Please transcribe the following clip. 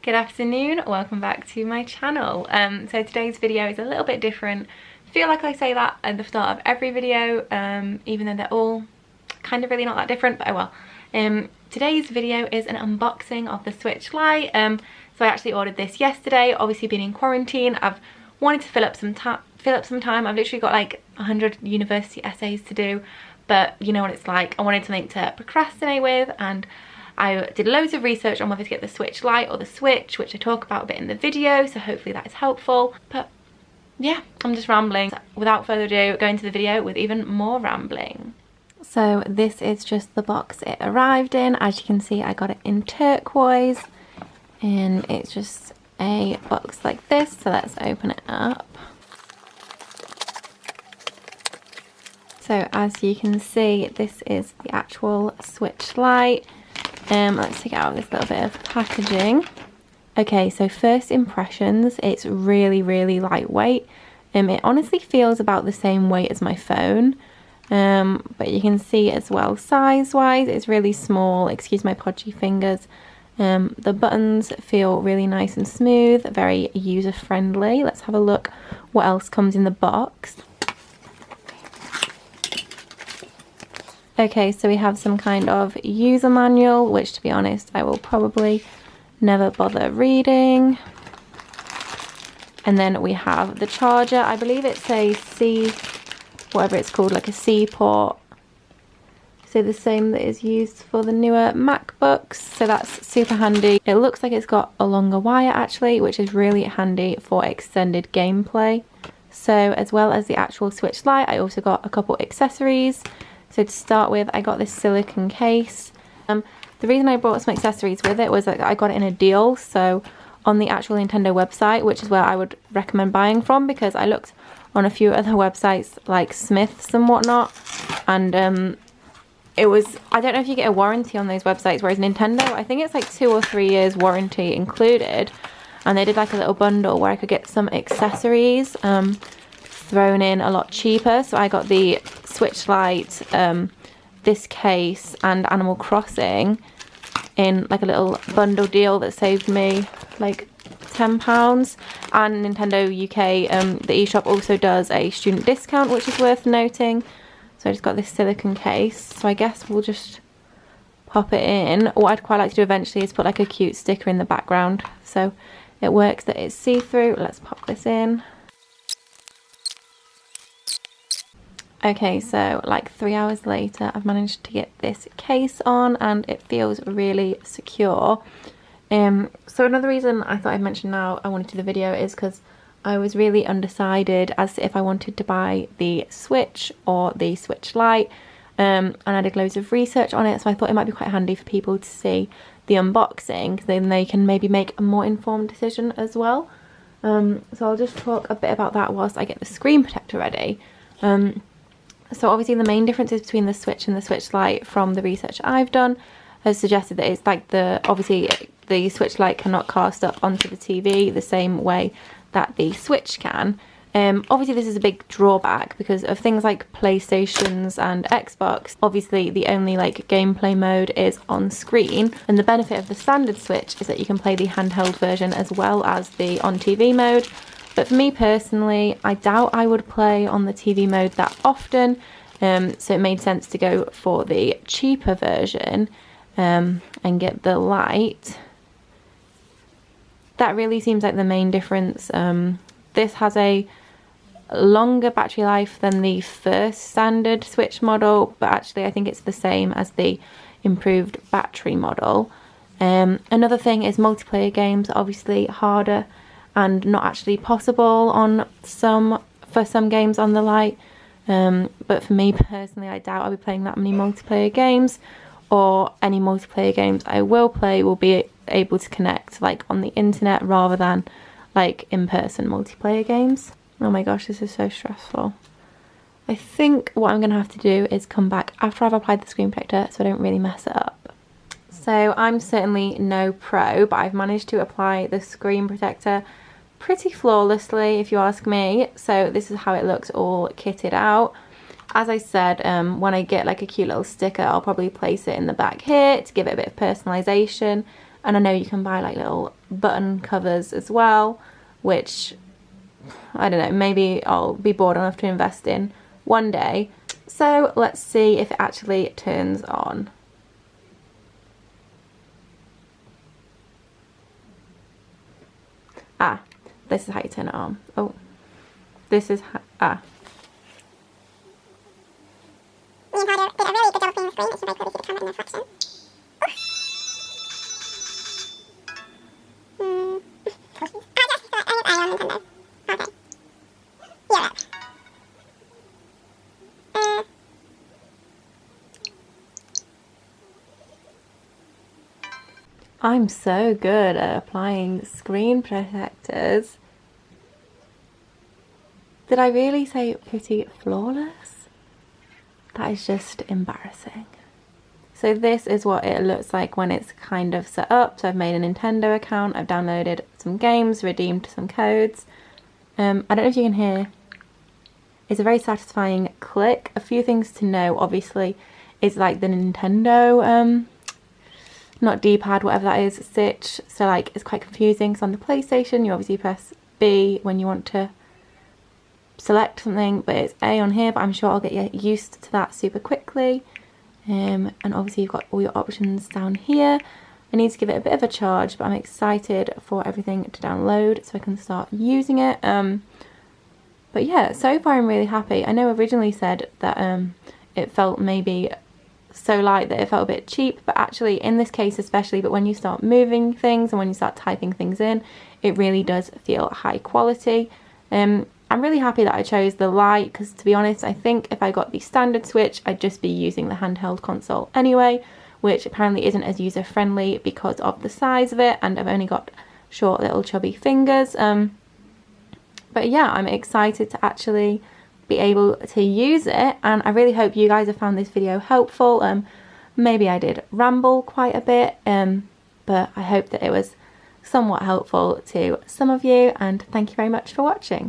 Good afternoon, welcome back to my channel. So today's video is a little bit different. I feel like I say that at the start of every video, even though they're all kind of really not that different, but oh well. Today's video is an unboxing of the Switch Lite. So I actually ordered this yesterday. Obviously being in quarantine, I've wanted to fill up some time. I've literally got like 100 university essays to do, but you know what it's like. I wanted something to procrastinate with, and I did loads of research on whether to get the Switch Lite or the Switch, which I talk about a bit in the video, so hopefully that is helpful. But yeah, I'm just rambling. So without further ado, go into the video with even more rambling. So this is just the box it arrived in. As you can see, I got it in turquoise, and it's just a box like this. So let's open it up. So as you can see, this is the actual Switch Lite. Let's take out this little bit of packaging. Okay, so first impressions, it's really lightweight. It honestly feels about the same weight as my phone, but you can see as well size wise it's really small. Excuse my podgy fingers. The buttons feel really nice and smooth, very user friendly. Let's have a look what else comes in the box. Okay, so we have some kind of user manual, which to be honest, I will probably never bother reading. And then we have the charger. I believe it's a C, whatever it's called, like a C port. So the same that is used for the newer MacBooks. So that's super handy. It looks like it's got a longer wire actually, which is really handy for extended gameplay. So as well as the actual Switch Lite, I also got a couple accessories. So to start with, I got this silicone case. The reason I brought some accessories with it was that I got it in a deal. So on the actual Nintendo website, which is where I would recommend buying from, because I looked on a few other websites like Smith's and whatnot, and it was, I don't know if you get a warranty on those websites, whereas Nintendo, I think it's like 2 or 3 years warranty included, and they did like a little bundle where I could get some accessories thrown in a lot cheaper. So I got the Switch Lite, this case, and Animal Crossing in like a little bundle deal that saved me like £10. And Nintendo UK, the eShop also does a student discount, which is worth noting. So I just got this silicone case. So I guess we'll just pop it in. What I'd quite like to do eventually is put like a cute sticker in the background, so it works that it's see-through. Let's pop this in. Okay, so like 3 hours later, I've managed to get this case on, and it feels really secure. So another reason I thought I'd mention now I wanted to do the video is because I was really undecided as to if I wanted to buy the Switch or the Switch Lite, and I did loads of research on it, so I thought it might be quite handy for people to see the unboxing, then they can maybe make a more informed decision as well. So I'll just talk a bit about that whilst I get the screen protector ready. So obviously the main differences between the Switch and the Switch Lite from the research I've done has suggested that it's like obviously the Switch Lite cannot cast up onto the TV the same way that the Switch can. Obviously this is a big drawback because of things like PlayStations and Xbox. Obviously the only like gameplay mode is on screen, and the benefit of the standard Switch is that you can play the handheld version as well as the on TV mode. But for me personally, I doubt I would play on the TV mode that often, so it made sense to go for the cheaper version and get the Lite. That really seems like the main difference. This has a longer battery life than the first standard Switch model, but actually I think it's the same as the improved battery model. Another thing is multiplayer games are obviously harder and not actually possible on for some games on the Lite. But for me personally, I doubt I'll be playing that many multiplayer games, or any multiplayer games I will play will be able to connect like on the internet rather than like in-person multiplayer games. Oh my gosh, this is so stressful. I think what I'm gonna have to do is come back after I've applied the screen protector so I don't really mess it up. So I'm certainly no pro, but I've managed to apply the screen protector pretty flawlessly if you ask me. So this is how it looks all kitted out. As I said, when I get like a cute little sticker, I'll probably place it in the back here to give it a bit of personalization. And I know you can buy like little button covers as well, which, I don't know, maybe I'll be bored enough to invest in one day. So let's see if it actually turns on. Ah, this is how you turn it on. Oh, this is how, ah. Me and Talia did a really good job of cleaning the screen. It's very clearly see the camera in the reflection. I on Nintendo. Okay. Yeah. I'm so good at applying screen protectors. Did I really say pretty flawless? That is just embarrassing. So this is what it looks like when it's kind of set up. So I've made a Nintendo account, I've downloaded some games, redeemed some codes. I don't know if you can hear. It's a very satisfying click. A few things to know, obviously, is like the Nintendo, not D-pad, whatever that is, stitch. So like it's quite confusing. So on the PlayStation, you obviously press B when you want to select something, but it's A on here, but I'm sure I'll get used to that super quickly. And obviously you've got all your options down here. I need to give it a bit of a charge, but I'm excited for everything to download so I can start using it. But yeah, so far I'm really happy. I know I originally said that it felt maybe so light that it felt a bit cheap, but actually in this case especially, but when you start moving things and when you start typing things in, it really does feel high quality. I'm really happy that I chose the Lite because, to be honest, I think if I got the standard Switch, I'd just be using the handheld console anyway, which apparently isn't as user-friendly because of the size of it, and I've only got short little chubby fingers. But yeah, I'm excited to actually be able to use it, and I really hope you guys have found this video helpful. Maybe I did ramble quite a bit, but I hope that it was somewhat helpful to some of you, and thank you very much for watching.